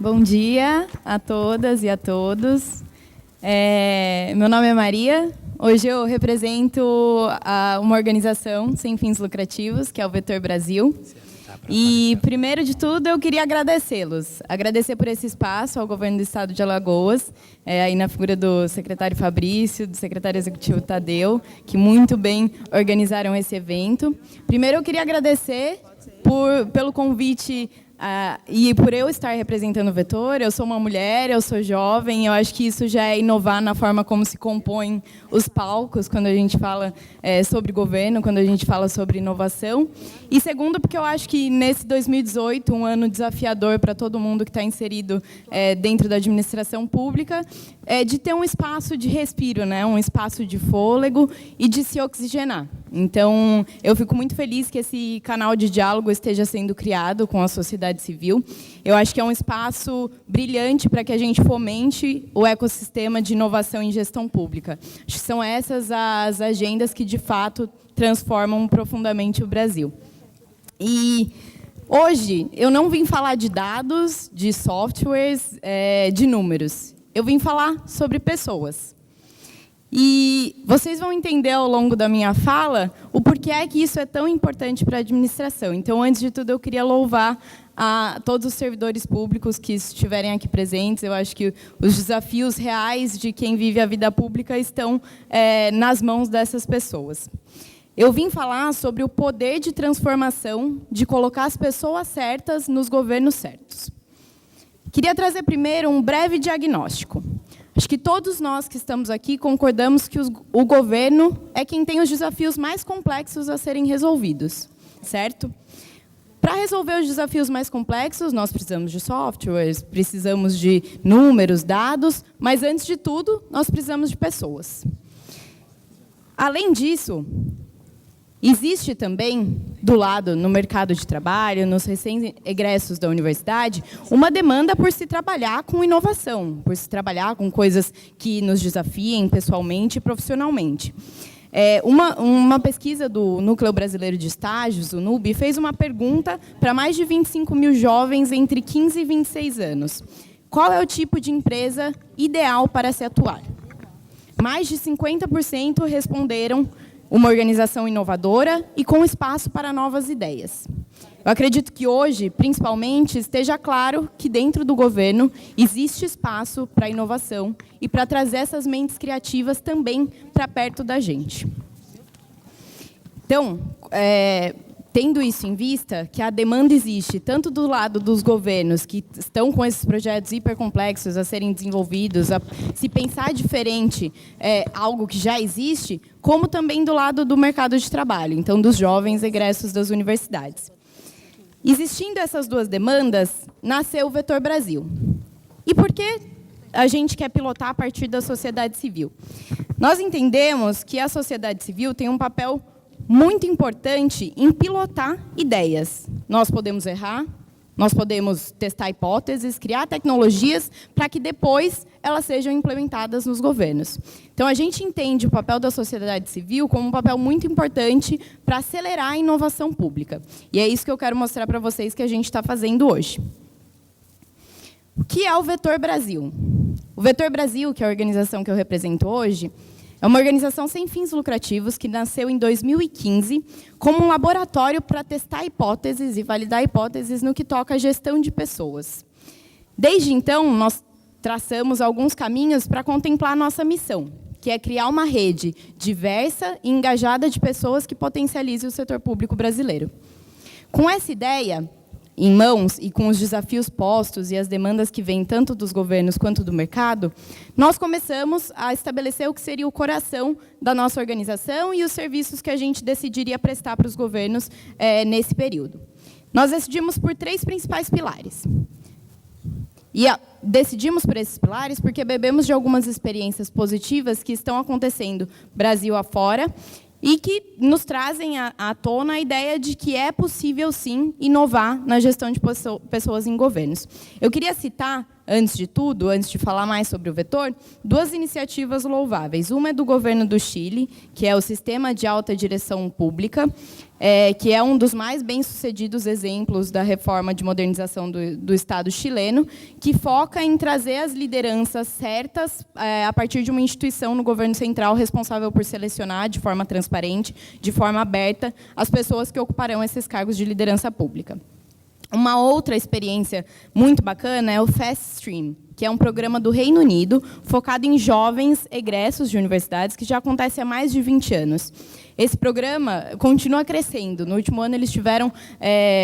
Bom dia a todas e a todos. Meu nome é Maria. Hoje eu represento uma organização sem fins lucrativos, que é o Vetor Brasil. E, primeiro de tudo, eu queria agradecê-los. Agradecer por esse espaço ao governo do estado de Alagoas, aí na figura do secretário Fabrício, do secretário executivo Tadeu, que muito bem organizaram esse evento. Primeiro, eu queria agradecer pelo convite e por eu estar representando o Vetor. Eu sou uma mulher, eu sou jovem, eu acho que isso já é inovar na forma como se compõem os palcos quando a gente fala sobre governo, quando a gente fala sobre inovação. E segundo, porque eu acho que nesse 2018, um ano desafiador para todo mundo que está inserido dentro da administração pública, de ter um espaço de respiro, né? Um espaço de fôlego e de se oxigenar. Então, eu fico muito feliz que esse canal de diálogo esteja sendo criado com a sociedade civil. Eu acho que é um espaço brilhante para que a gente fomente o ecossistema de inovação em gestão pública. Acho que são essas as agendas que, de fato, transformam profundamente o Brasil. E hoje, eu não vim falar de dados, de softwares, de números. Eu vim falar sobre pessoas. E vocês vão entender ao longo da minha fala o porquê é que isso é tão importante para a administração. Então, antes de tudo, eu queria louvar a todos os servidores públicos que estiverem aqui presentes. Eu acho que os desafios reais de quem vive a vida pública estão nas mãos dessas pessoas. Eu vim falar sobre o poder de transformação, de colocar as pessoas certas nos governos certos. Queria trazer primeiro um breve diagnóstico. Acho que todos nós que estamos aqui concordamos que o governo é quem tem os desafios mais complexos a serem resolvidos, certo? Para resolver os desafios mais complexos, nós precisamos de softwares, precisamos de números, dados, mas, antes de tudo, nós precisamos de pessoas. Além disso, existe também, do lado, no mercado de trabalho, nos recém-egressos da universidade, uma demanda por se trabalhar com inovação, por se trabalhar com coisas que nos desafiem pessoalmente e profissionalmente. Uma pesquisa do Núcleo Brasileiro de Estágios, o NUB, fez uma pergunta para mais de 25 mil jovens entre 15 e 26 anos. Qual é o tipo de empresa ideal para se atuar? Mais de 50% responderam uma organização inovadora e com espaço para novas ideias. Eu acredito que hoje, principalmente, esteja claro que dentro do governo existe espaço para inovação e para trazer essas mentes criativas também para perto da gente. Então, tendo isso em vista, que a demanda existe tanto do lado dos governos que estão com esses projetos hipercomplexos a serem desenvolvidos, a se pensar diferente algo que já existe, como também do lado do mercado de trabalho, então dos jovens egressos das universidades. Existindo essas duas demandas, nasceu o Vetor Brasil. E por que a gente quer pilotar a partir da sociedade civil? Nós entendemos que a sociedade civil tem um papel muito importante em pilotar ideias. Nós podemos errar, nós podemos testar hipóteses, criar tecnologias para que depois elas sejam implementadas nos governos. Então, a gente entende o papel da sociedade civil como um papel muito importante para acelerar a inovação pública. E é isso que eu quero mostrar para vocês que a gente está fazendo hoje. O que é o Vetor Brasil? O Vetor Brasil, que é a organização que eu represento hoje, é uma organização sem fins lucrativos que nasceu em 2015 como um laboratório para testar hipóteses e validar hipóteses no que toca à gestão de pessoas. Desde então, nós traçamos alguns caminhos para contemplar a nossa missão, que é criar uma rede diversa e engajada de pessoas que potencialize o setor público brasileiro. Com essa ideia em mãos e com os desafios postos e as demandas que vêm tanto dos governos quanto do mercado, nós começamos a estabelecer o que seria o coração da nossa organização e os serviços que a gente decidiria prestar para os governos nesse período. Nós decidimos por 3 principais pilares. E decidimos por esses pilares porque bebemos de algumas experiências positivas que estão acontecendo Brasil afora e que nos trazem à tona a ideia de que é possível, sim, inovar na gestão de pessoas em governos. Eu queria citar antes de tudo, antes de falar mais sobre o vetor, duas iniciativas louváveis. Uma é do governo do Chile, que é o Sistema de Alta Direção Pública, que é um dos mais bem-sucedidos exemplos da reforma de modernização do Estado chileno, que foca em trazer as lideranças certas a partir de uma instituição no governo central responsável por selecionar de forma transparente, de forma aberta, as pessoas que ocuparão esses cargos de liderança pública. Uma outra experiência muito bacana é o Fast Stream, que é um programa do Reino Unido focado em jovens egressos de universidades, que já acontece há mais de 20 anos. Esse programa continua crescendo. No último ano, eles tiveram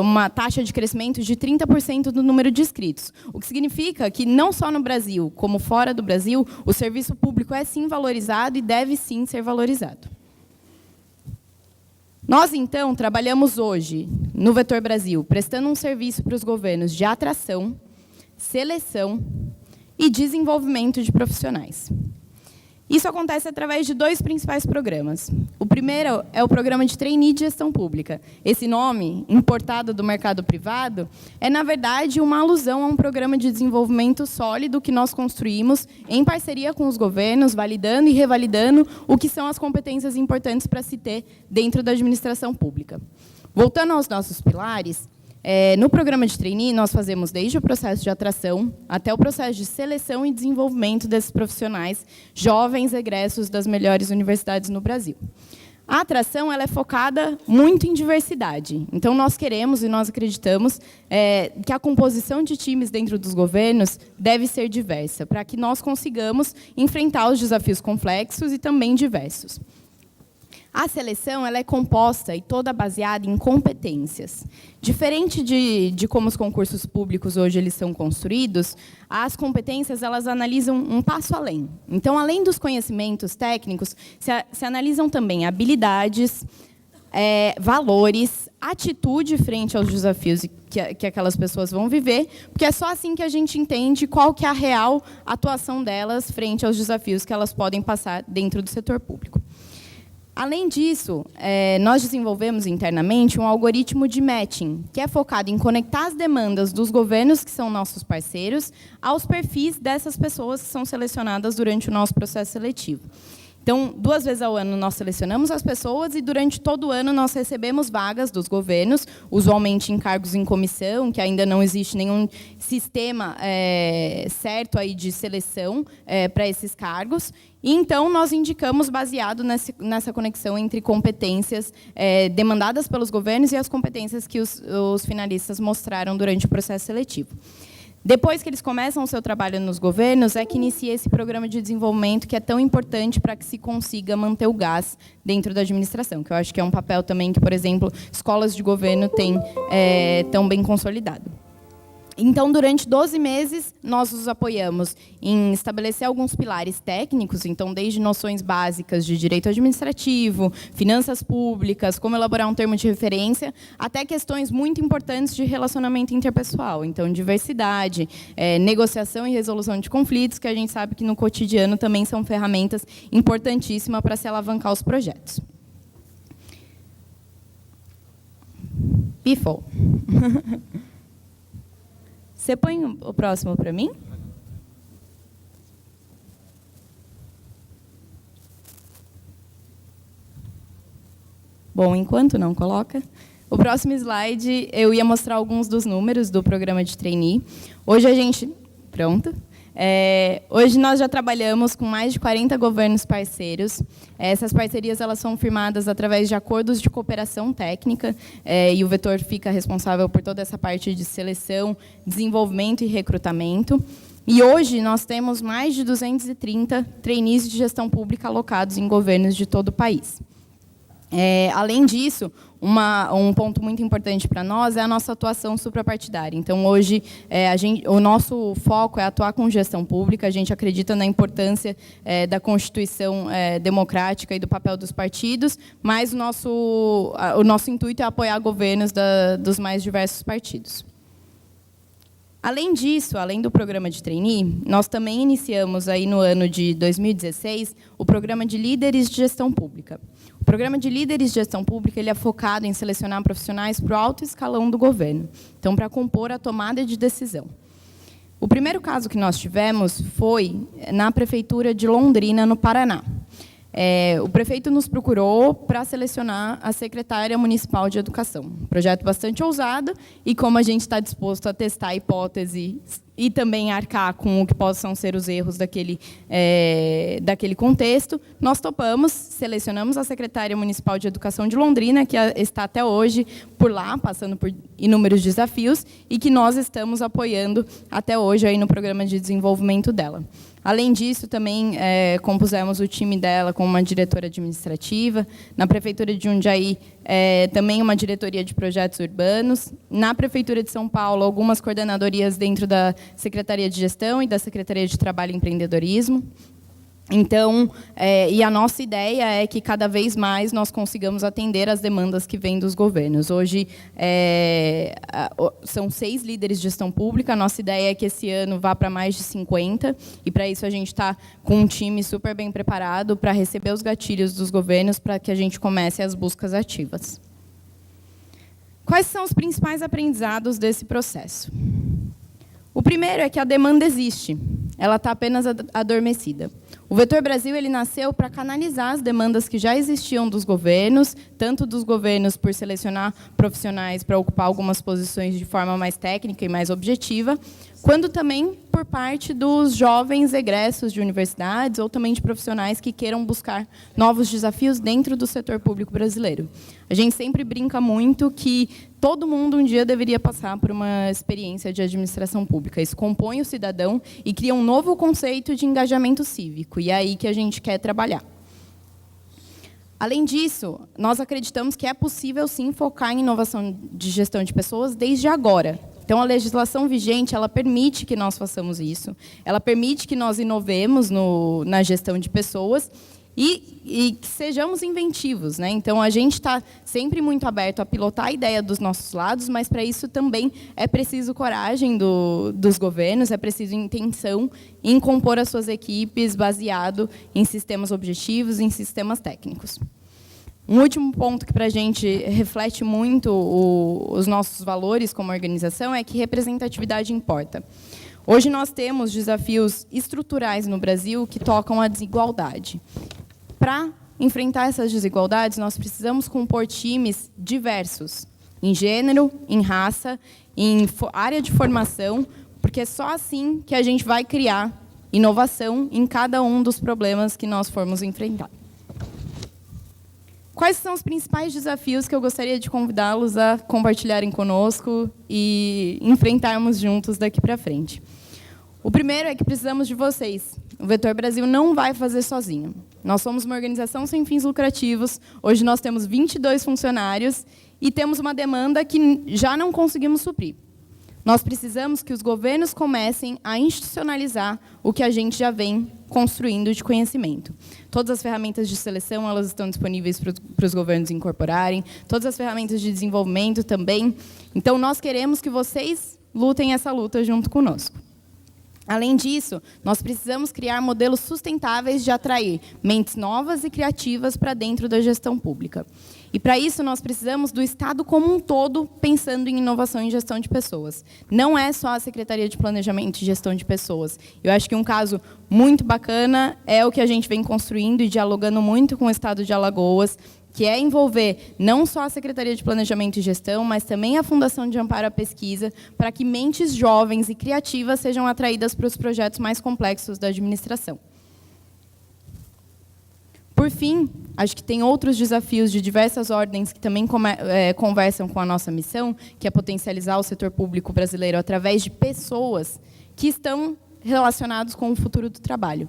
uma taxa de crescimento de 30% do número de inscritos, o que significa que, não só no Brasil, como fora do Brasil, o serviço público é, sim, valorizado e deve, sim, ser valorizado. Nós, então, trabalhamos hoje, no Vetor Brasil, prestando um serviço para os governos de atração, seleção e desenvolvimento de profissionais. Isso acontece através de dois principais programas. O primeiro é o Programa de Trainee de Gestão Pública. Esse nome, importado do mercado privado, é, na verdade, uma alusão a um programa de desenvolvimento sólido que nós construímos em parceria com os governos, validando e revalidando o que são as competências importantes para se ter dentro da administração pública. Voltando aos nossos pilares, no programa de trainee, nós fazemos desde o processo de atração até o processo de seleção e desenvolvimento desses profissionais, jovens egressos das melhores universidades no Brasil. A atração ela é focada muito em diversidade. Então, nós queremos e nós acreditamos que a composição de times dentro dos governos deve ser diversa, para que nós consigamos enfrentar os desafios complexos e também diversos. A seleção ela é composta e toda baseada em competências. Diferente de como os concursos públicos hoje eles são construídos, as competências elas analisam um passo além. Então, além dos conhecimentos técnicos, se analisam também habilidades, valores, atitude frente aos desafios que aquelas pessoas vão viver, porque é só assim que a gente entende qual que é a real atuação delas frente aos desafios que elas podem passar dentro do setor público. Além disso, nós desenvolvemos internamente um algoritmo de matching, que é focado em conectar as demandas dos governos, que são nossos parceiros, aos perfis dessas pessoas que são selecionadas durante o nosso processo seletivo. Então, 2 vezes ao ano, nós selecionamos as pessoas e, durante todo o ano, nós recebemos vagas dos governos, usualmente em cargos em comissão, que ainda não existe nenhum sistema certo aí de seleção para esses cargos. E, então, nós indicamos baseado nessa conexão entre competências demandadas pelos governos e as competências que os finalistas mostraram durante o processo seletivo. Depois que eles começam o seu trabalho nos governos, é que inicia esse programa de desenvolvimento que é tão importante para que se consiga manter o gás dentro da administração, que eu acho que é um papel também que, por exemplo, escolas de governo têm tão bem consolidado. Então, durante 12 meses, nós os apoiamos em estabelecer alguns pilares técnicos, então, desde noções básicas de direito administrativo, finanças públicas, como elaborar um termo de referência, até questões muito importantes de relacionamento interpessoal. Então, diversidade, negociação e resolução de conflitos, que a gente sabe que no cotidiano também são ferramentas importantíssimas para se alavancar os projetos. People. Você põe o próximo para mim? Bom, enquanto não coloca, o próximo slide eu ia mostrar alguns dos números do programa de trainee. Hoje a gente... Pronto. Hoje nós já trabalhamos com mais de 40 governos parceiros. Essas parcerias elas são firmadas através de acordos de cooperação técnica, e o Vetor fica responsável por toda essa parte de seleção, desenvolvimento e recrutamento. E hoje nós temos mais de 230 trainees de gestão pública alocados em governos de todo o país. Além disso, um ponto muito importante para nós é a nossa atuação suprapartidária. Então, hoje, o nosso foco é atuar com gestão pública. A gente acredita na importância da Constituição democrática e do papel dos partidos, mas o nosso intuito é apoiar governos dos mais diversos partidos. Além disso, além do programa de trainee, nós também iniciamos aí no ano de 2016 o programa de líderes de gestão pública. O programa de líderes de gestão pública ele é focado em selecionar profissionais para o alto escalão do governo, então para compor a tomada de decisão. O primeiro caso que nós tivemos foi na Prefeitura de Londrina, no Paraná. O prefeito nos procurou para selecionar a secretária municipal de educação. Um projeto bastante ousado, e como a gente está disposto a testar a hipótese e também arcar com o que possam ser os erros daquele contexto, nós topamos, selecionamos a secretária municipal de educação de Londrina, que está até hoje por lá, passando por inúmeros desafios, e que nós estamos apoiando até hoje aí no programa de desenvolvimento dela. Além disso, também compusemos o time dela com uma diretora administrativa. Na Prefeitura de Jundiaí, também uma diretoria de projetos urbanos. Na Prefeitura de São Paulo, algumas coordenadorias dentro da Secretaria de Gestão e da Secretaria de Trabalho e Empreendedorismo. Então, e a nossa ideia é que cada vez mais nós consigamos atender as demandas que vêm dos governos. Hoje, são 6 líderes de gestão pública, a nossa ideia é que esse ano vá para mais de 50, e para isso a gente está com um time super bem preparado para receber os gatilhos dos governos para que a gente comece as buscas ativas. Quais são os principais aprendizados desse processo? O primeiro é que a demanda existe, ela está apenas adormecida. O Vetor Brasil ele nasceu para canalizar as demandas que já existiam dos governos, tanto dos governos por selecionar profissionais para ocupar algumas posições de forma mais técnica e mais objetiva, quanto também por parte dos jovens egressos de universidades ou também de profissionais que queiram buscar novos desafios dentro do setor público brasileiro. A gente sempre brinca muito que todo mundo um dia deveria passar por uma experiência de administração pública. Isso compõe o cidadão e cria um novo conceito de engajamento cívico, e é aí que a gente quer trabalhar. Além disso, nós acreditamos que é possível, sim, focar em inovação de gestão de pessoas desde agora. Então, a legislação vigente, ela permite que nós façamos isso, ela permite que nós inovemos na gestão de pessoas e que sejamos inventivos, né? Então, a gente está sempre muito aberto a pilotar a ideia dos nossos lados, mas, para isso, também é preciso coragem dos governos, é preciso intenção em compor as suas equipes baseado em sistemas objetivos, em sistemas técnicos. Um último ponto que para a gente reflete muito os nossos valores como organização é que representatividade importa. Hoje nós temos desafios estruturais no Brasil que tocam a desigualdade. Para enfrentar essas desigualdades, nós precisamos compor times diversos, em gênero, em raça, em área de formação, porque é só assim que a gente vai criar inovação em cada um dos problemas que nós formos enfrentar. Quais são os principais desafios que eu gostaria de convidá-los a compartilharem conosco e enfrentarmos juntos daqui para frente? O primeiro é que precisamos de vocês. O Vetor Brasil não vai fazer sozinho. Nós somos uma organização sem fins lucrativos, hoje nós temos 22 funcionários e temos uma demanda que já não conseguimos suprir. Nós precisamos que os governos comecem a institucionalizar o que a gente já vem construindo de conhecimento. Todas as ferramentas de seleção elas estão disponíveis para os governos incorporarem, todas as ferramentas de desenvolvimento também. Então, nós queremos que vocês lutem essa luta junto conosco. Além disso, nós precisamos criar modelos sustentáveis de atrair mentes novas e criativas para dentro da gestão pública. E, para isso, nós precisamos do Estado como um todo pensando em inovação e gestão de pessoas. Não é só a Secretaria de Planejamento e Gestão de Pessoas. Eu acho que um caso muito bacana é o que a gente vem construindo e dialogando muito com o Estado de Alagoas, que é envolver não só a Secretaria de Planejamento e Gestão, mas também a Fundação de Amparo à Pesquisa, para que mentes jovens e criativas sejam atraídas para os projetos mais complexos da administração. Por fim, acho que tem outros desafios de diversas ordens que também conversam com a nossa missão, que é potencializar o setor público brasileiro através de pessoas que estão relacionados com o futuro do trabalho.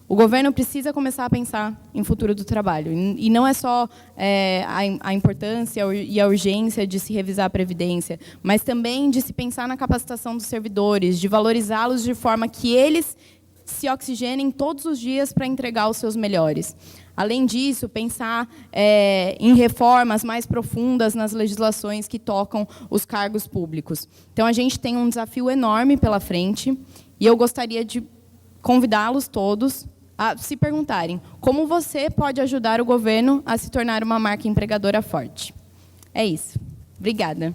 O governo precisa começar a pensar em futuro do trabalho. E não é só a importância e a urgência de se revisar a Previdência, mas também de se pensar na capacitação dos servidores, de valorizá-los de forma que eles se oxigenem todos os dias para entregar os seus melhores. Além disso, pensar em reformas mais profundas nas legislações que tocam os cargos públicos. Então, a gente tem um desafio enorme pela frente, e eu gostaria de convidá-los todos a se perguntarem como você pode ajudar o governo a se tornar uma marca empregadora forte. É isso. Obrigada.